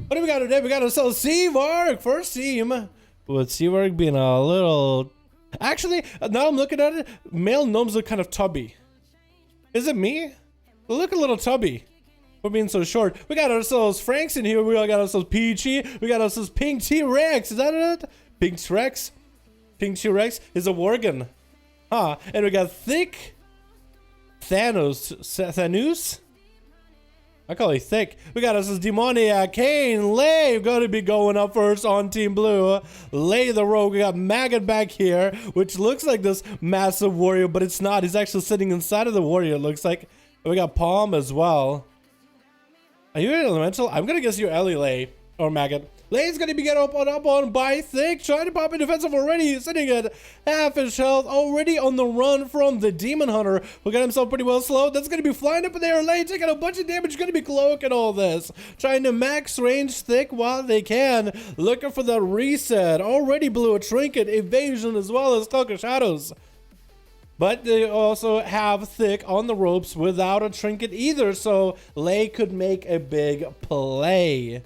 What do we got today? We got ourselves Seavark, first team. With Seavark being a little... Actually, now I'm looking at it, male gnomes look kind of tubby. Is it me? They look a little tubby for being so short. We got ourselves Franks in here. We got ourselves Peachy. We got ourselves Pink T-Rex. Is that it? Pink T-Rex? Pink T-Rex is a Worgen. Huh. And we got Thick Thanos? I call it Thick. We got us as Demoniac, Kane, Lay, gonna be going up first on Team Blue. Lay the Rogue. We got Maggot back here, which looks like this massive warrior, but it's not. He's actually sitting inside of the warrior, it looks like. And we got Palm as well. Are you an elemental? I'm gonna guess you're Ellie, Lay, or Maggot. Lay's gonna be getting up on by Thick, trying to pop in defensive already. He's sitting at half his health, already on the run from the Demon Hunter, who got himself pretty well slowed. That's gonna be flying up in the air. Lay taking a bunch of damage, gonna be cloaking all this. Trying to max range Thick while they can. Looking for the reset. Already blew a trinket, evasion, as well as Cloak of Shadows. But they also have Thick on the ropes without a trinket either, so Lay could make a big play.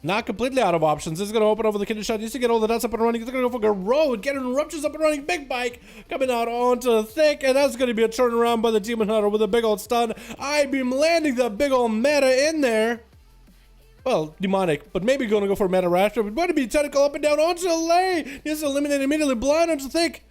Not completely out of options. This is going to open over the kidney shot. Needs to get all the nuts up and running. He's going to go for a road. Get interruptions up and running. Big bike coming out onto Thick. And that's going to be a turnaround by the Demon Hunter with a big old stun. I-beam landing that big old meta in there. Well, demonic, but maybe going to go for a meta rapture. But going to be tentacle up and down onto Lay. He's eliminated immediately. Blind onto Thick.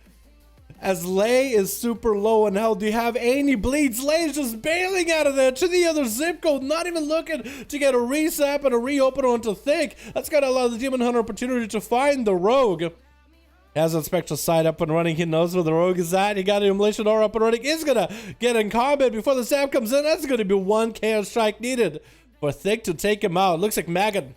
As Lay is super low in health, do you have any bleeds? Lay's just bailing out of there to the other zip code, not even looking to get a resap and a reopen onto Thick. That's going to allow the Demon Hunter opportunity to find the Rogue. Has a Spectral Sight up and running. He knows where the Rogue is at. He got an Immolation Aura up and running. He's going to get in combat before the sap comes in. That's going to be one Chaos Strike needed for Thick to take him out. Looks like Maggot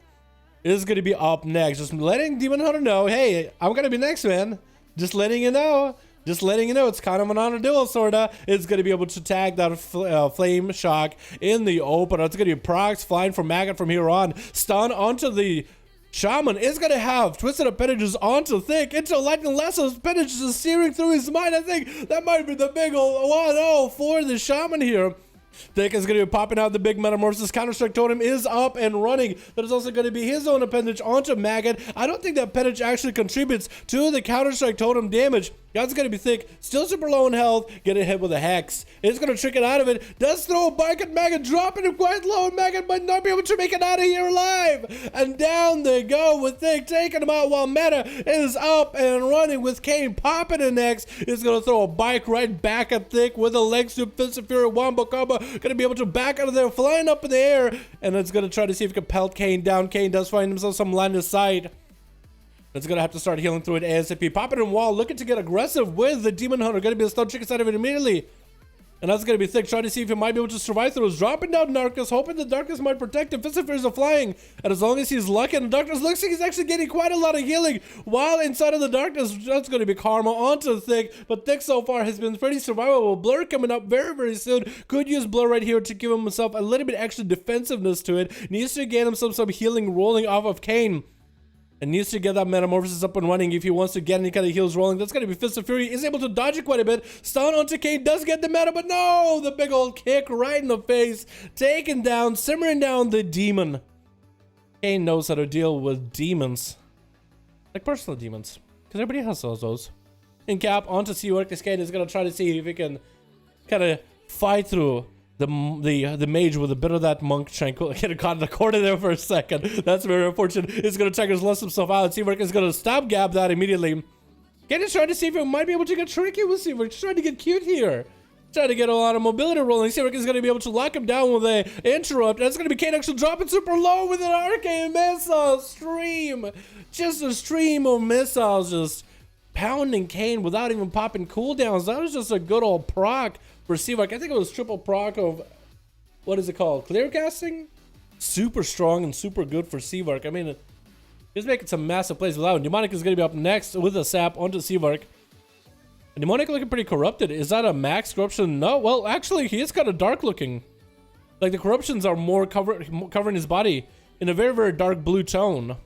is going to be up next. Just letting Demon Hunter know, hey, I'm going to be next, man. Just letting you know. Just letting you know, it's kind of an honor duel, sorta. It's going to be able to tag that flame shock in the opener. It's going to be procs flying from Maggot from here on. Stun onto the shaman. Is going to have twisted appendages onto Thick. Into lightning lasso's appendages is searing through his mind. I think that might be the big old 1-0 for the shaman here. Thick is going to be popping out the big metamorphosis. Counter-Strike Totem is up and running. That is also going to be his own appendage onto Maggot. I don't think that appendage actually contributes to the Counter-Strike Totem damage. That's going to be Thick. Still super low in health. Getting hit with a Hex. It's going to trick it out of it. Does throw a bike at Maggot. Dropping him quite low. And Maggot might not be able to make it out of here alive. And down they go with Thick. Taking him out while Meta is up and running with Kane popping in next. Is going to throw a bike right back at Thick with a leg sweep. Fist of Fury Wombo combo. Going to be able to back out of there. Flying up in the air. And it's going to try to see if it can pelt Kane down. Kane does find himself some line of sight. It's going to have to start healing through it ASAP. Popping in wall, looking to get aggressive with the Demon Hunter. Going to be a stun trick inside of it immediately. And that's going to be Thick, trying to see if he might be able to survive through. Dropping down Darkness, hoping the Darkness might protect him. Fist of Furies are flying. And as long as he's lucky, and the Darkness looks like he's actually getting quite a lot of healing while inside of the Darkness. That's going to be Karma onto Thick. But Thick so far has been pretty survivable. Blur coming up very, very soon. Could use Blur right here to give himself a little bit extra defensiveness to it. Needs to get himself some healing rolling off of Kane. And needs to get that metamorphosis up and running if he wants to get any kind of heals rolling. That's going to be Fist of Fury. Is able to dodge it quite a bit. Stun onto Kane. Does get the meta, but no! The big old kick right in the face. Taken down, simmering down the demon. Kane knows how to deal with demons. Like personal demons. Because everybody has those. In cap, onto Seavark. This Kane is going to try to see if he can kind of fight through the mage with a bit of that monk tranquil. Get caught in the corner there for a second. That's very unfortunate. It's going to check his lust himself out. Seavark is going to stop gap that immediately. Ken is trying to see if he might be able to get tricky with Seavark. He's trying to get cute here. Trying to get a lot of mobility rolling. Seavark is going to be able to lock him down with a interrupt. That's going to be Kane actually dropping super low with an arcane missile stream. Just a stream of missiles just pounding Kane without even popping cooldowns. That was just a good old proc for Seavark. I think it was triple proc of, what is it called? Clear casting? Super strong and super good for Seavark. I mean, he's making some massive plays without. Demonic is going to be up next with a sap onto Seavark. And Demonic looking pretty corrupted. Is that a max corruption? No. Well, actually, he is kind of dark looking. Like the corruptions are more covering his body in a very, very dark blue tone.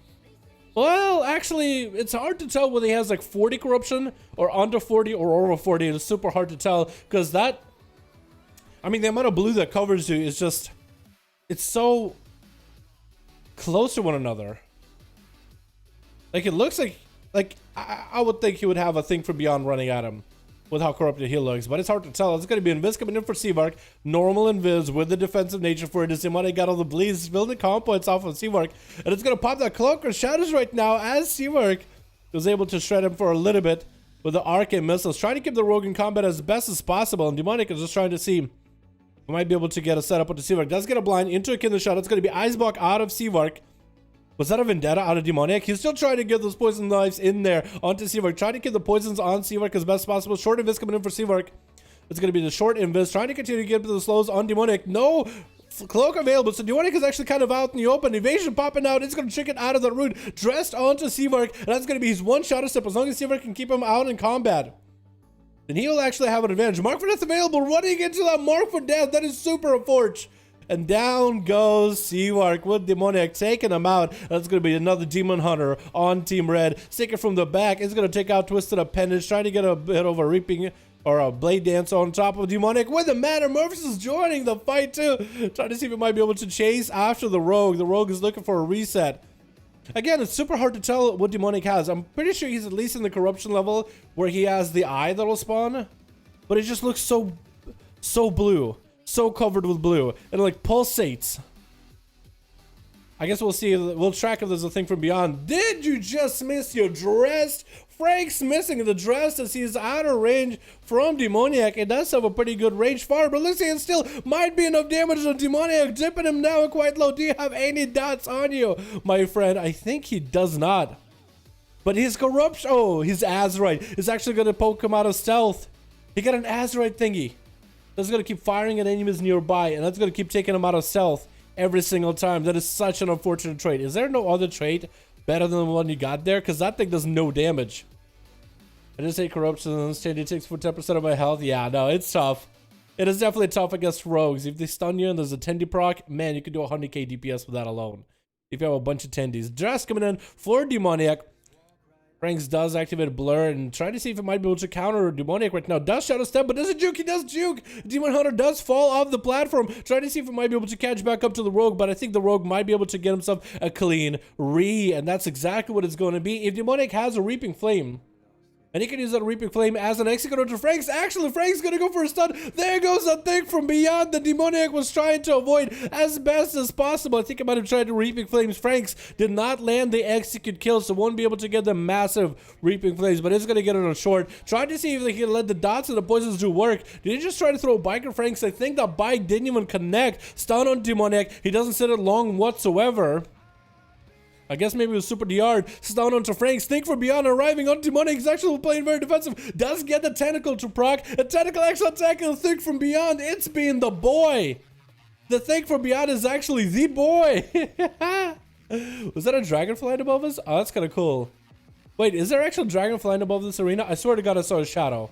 Well, actually, it's hard to tell whether he has like 40 corruption or under 40 or over 40. It's super hard to tell because that, I mean, the amount of blue that covers you is just, it's so close to one another. Like, it looks like I would think he would have a thing from beyond running at him with how corrupted he looks, but it's hard to tell. It's going to be Invis coming in for Seavark, normal Invis with the defensive nature for it. Demonic got all the bleeds, building comp points off of Seavark, and it's going to pop that Cloak of Shadows right now as Seavark was able to shred him for a little bit with the arcane missiles, trying to keep the rogue in combat as best as possible, and Demonic is just trying to see if he might be able to get a setup with the Seavark. Does get a blind into a Kindle Shot. It's going to be Iceblock out of Seavark. Was that a Vendetta out of Demoniac? He's still trying to get those poison knives in there onto Seavark. Trying to get the poisons on Seavark as best as possible. Short Invis coming in for Seavark. It's going to be the short Invis. Trying to continue to get the slows on Demoniac. No Cloak available. So Demoniac is actually kind of out in the open. Evasion popping out. It's going to chicken out of the root. Dressed onto Seavark. And that's going to be his one shadow step. As long as Seavark can keep him out in combat, then he'll actually have an advantage. Mark for Death available. Running into that Mark for Death. That is super unfortunate. And down goes Seavark with Demoniac, taking him out. That's going to be another Demon Hunter on Team Red. Sticking from the back. It's going to take out Twisted Appendage, trying to get a bit of a Reaping or a Blade Dance on top of Demoniac. With the Manor, Murphys is joining the fight too. Trying to see if he might be able to chase after the Rogue. The Rogue is looking for a reset. Again, it's super hard to tell what Demoniac has. I'm pretty sure he's at least in the corruption level where he has the eye that'll spawn. But it just looks so blue. So covered with blue, and it like pulsates. I guess we'll see. We'll track if there's a thing from beyond. Did you just miss your dress? Frank's missing the dress as he's out of range from Demoniac. It does have a pretty good range far, but let's see, it still might be enough damage on Demoniac, dipping him down quite low. Do you have any dots on you, my friend? I think he does not. But his corruption, oh, his Azerite is actually going to poke him out of stealth. He got an Azerite thingy. That's going to keep firing at enemies nearby, and that's going to keep taking them out of stealth every single time. That is such an unfortunate trait. Is there no other trait better than the one you got there? Because that thing does no damage. I just say corruption and it takes for 10% of my health. Yeah, no, it's tough. It is definitely tough against rogues. If they stun you and there's a tendy proc, man, you can do 100k DPS with that alone. If you have a bunch of tendies. Dress coming in for Demoniac. Franks does activate Blur and trying to see if it might be able to counter Demoniac right now. Does Shadow Step, but doesn't juke. He does juke. Demon Hunter does fall off the platform. Trying to see if it might be able to catch back up to the Rogue, but I think the Rogue might be able to get himself a clean and that's exactly what it's going to be. If Demoniac has a Reaping Flame, and he can use that Reaping Flame as an executor to Franks. Actually, Franks gonna go for a stun. There goes the thing from beyond the Demoniac was trying to avoid as best as possible. I think I might have tried to Reaping Flames. Franks did not land the execute kill, so won't be able to get the massive Reaping Flames, but it's gonna get it on short. Trying to see if they can let the dots and the poisons do work. Did he just try to throw a bike at Franks? I think that bike didn't even connect. Stun on Demoniac. He doesn't sit it long whatsoever. I guess maybe it was super DR. Stun onto Franks. Think for beyond arriving on Demonic. He's actually playing very defensive. Does get the tentacle to proc. A tentacle actual attack and Think from beyond. It's being the boy. The Think from beyond is actually the boy. Was that a dragon flying above us? Oh, that's kind of cool. Wait, is there actual dragon flying above this arena? I swear to God I saw a shadow.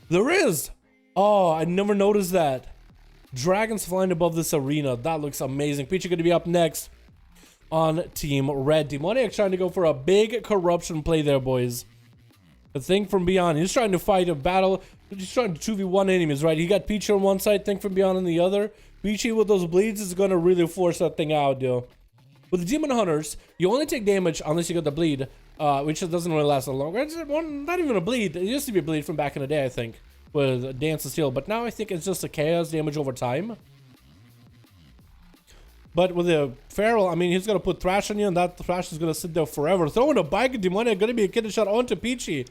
There is. Oh, I never noticed that. Dragons flying above this arena. That looks amazing. Peachy going to be up next on Team Red. Demoniac trying to go for a big corruption play there, boys. The Thing from beyond. He's trying to fight a battle. He's trying to 2v1 enemies, right? He got Peachy on one side, Thing from beyond on the other. Peachy with those bleeds is going to really force that thing out, dude. With the Demon Hunters, you only take damage unless you get the bleed, which doesn't really last that long. It's not even a bleed. It used to be a bleed from back in the day, I think, with Dance of Steel. But now I think it's just a chaos damage over time. But with the Feral, I mean, he's going to put Thrash on you, and that Thrash is going to sit there forever. Throwing a bike at Demoniac, going to be a kidney shot onto Peachy.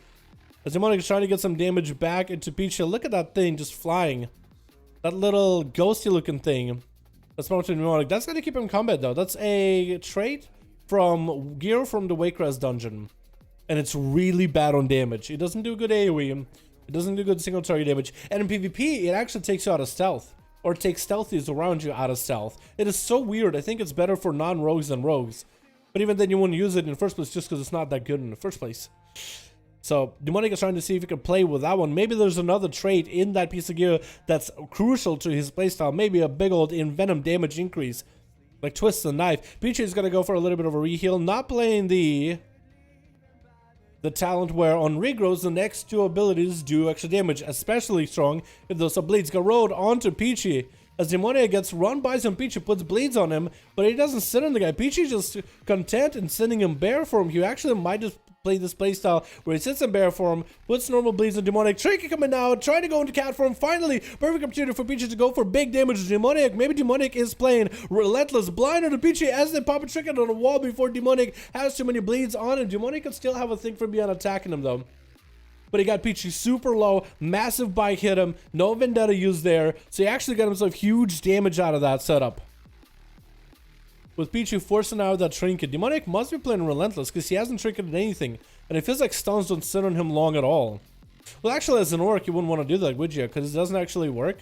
As Demoniac is trying to get some damage back into Peachy. Look at that thing just flying. That little ghosty looking thing. That's more to Demoniac. That's going to keep him in combat, though. That's a trait from gear from the Waycrest dungeon. And it's really bad on damage. It doesn't do good AoE. It doesn't do good single target damage. And in PvP, it actually takes you out of stealth. Or takes stealthies around you out of stealth. It is so weird. I think it's better for non-rogues than rogues. But even then, you wouldn't use it in the first place just because it's not that good in the first place. So, Demonic is trying to see if he can play with that one. Maybe there's another trait in that piece of gear that's crucial to his playstyle. Maybe a big old Envenom damage increase. Like Twist the Knife. Peachy is going to go for a little bit of a reheal. Not playing the talent where on regrows the next two abilities do extra damage, especially strong if those bleeds. Garrode onto Peachy. As Demoniac gets run by some Pichu, puts bleeds on him, but he doesn't sit on the guy. Pichu just content in sending him bear form. He actually might just play this playstyle where he sits in bear form, puts normal bleeds on Demoniac. Trinket coming out, trying to go into cat form. Finally, perfect opportunity for Pichu to go for big damage to Demoniac. Maybe Demoniac is playing relentless blind on the Pichu as they pop a Trinket on the wall before Demoniac has too many bleeds on him. Demoniac can still have a thing for beyond attacking him though. But he got Pichu super low, massive bike hit him, no Vendetta used there, so he actually got himself huge damage out of that setup. With Pichu forcing out that Trinket, Demoniac must be playing relentless because he hasn't trinketed anything, and it feels like stuns don't sit on him long at all. Well, actually, as an orc, you wouldn't want to do that, would you? Because it doesn't actually work.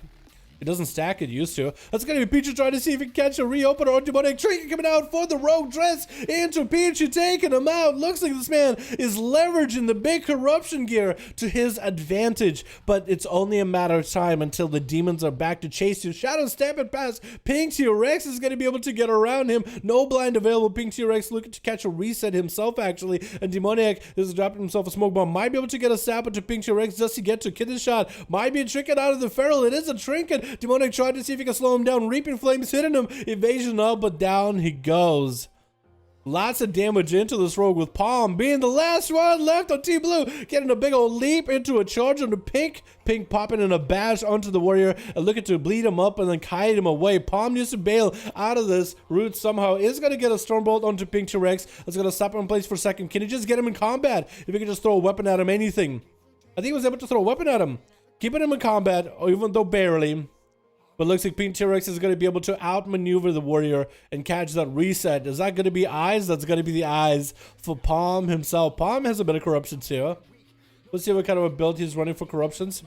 It doesn't stack, it used to. That's gonna be Pichu trying to see if he can catch a reopener on Demoniac. Trinket coming out for the rogue dress into Pichu, taking him out. Looks like this man is leveraging the big corruption gear to his advantage, but it's only a matter of time until the demons are back to chase you. Shadow stamping past. Pink T-Rex is gonna be able to get around him. No blind available. Pink T-Rex looking to catch a reset himself actually, and Demoniac is dropping himself a smoke bomb. Might be able to get a sap into Pink T-Rex just to get to kid his shot. Might be a trinket out of the feral. It is a trinket. Demoniac tried to see if he can slow him down. Reaping Flames hitting him. Evasion up, but down he goes. Lots of damage into this rogue with Palm being the last one left on Team Blue. Getting a big old leap into a charge onto Pink. Pink popping in a bash onto the warrior and looking to bleed him up and then kite him away. Palm used to bail out of this. Root somehow is going to get a Stormbolt onto Pink T-Rex. That's going to stop him in place for a second. Can he just get him in combat? If he can just throw a weapon at him, anything. I think he was able to throw a weapon at him. Keeping him in combat, even though barely. But looks like Pink T-Rex is going to be able to outmaneuver the warrior and catch that reset. Is that going to be eyes? That's going to be the eyes for Palm himself. Palm has a bit of corruption too. Let's see what kind of a build he's running for corruptions.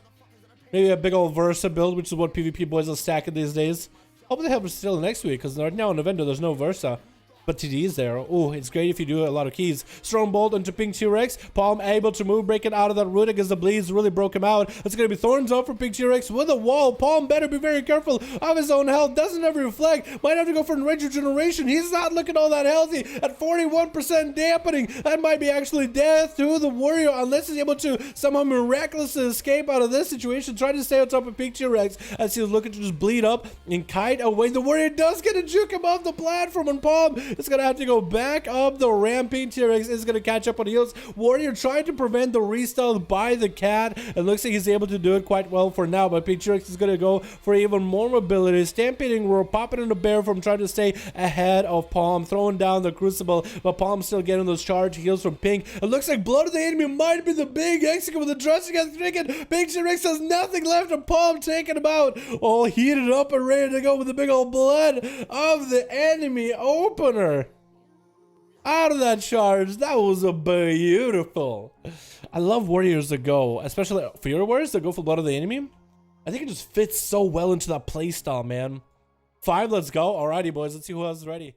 Maybe a big old Versa build, which is what PvP boys are stacking these days. Hope they have it still next week, because right now in November there's no Versa. But TD is there. Oh, it's great if you do a lot of keys. Strong Bolt into Pink T-Rex. Palm able to move, breaking out of that root against the bleeds. Really broke him out. It's going to be Thorns up for Pink T-Rex with a wall. Palm better be very careful of his own health. Doesn't have reflect. Might have to go for enraged regeneration. He's not looking all that healthy. At 41% dampening. That might be actually death to the warrior unless he's able to somehow miraculously escape out of this situation. Trying to stay on top of Pink T-Rex as he was looking to just bleed up and kite away. The warrior does get a juke him off the platform, and Palm is going to have to go back up the ramp. Pink T-Rex is going to catch up on heels. Warrior trying to prevent the restyle by the cat, and looks like he's able to do it quite well for now, but Pink T-Rex is going to go for even more mobility. Stampeding roar, popping in the bear from trying to stay ahead of Palm, throwing down the crucible, but Palm still getting those charge heals from Pink. It looks like blood of the enemy might be the big execute with the dress against Trinket. Pink T-Rex has nothing left, and Palm taking him out, all heated up and ready to go with the big old blood of the enemy opener. Out of that charge. That was a beautiful. I love warriors that go, especially Fury warriors that go for blood of the enemy. I think it just fits so well into that playstyle, man. 5, let's go. Alrighty, boys. Let's see who else is ready.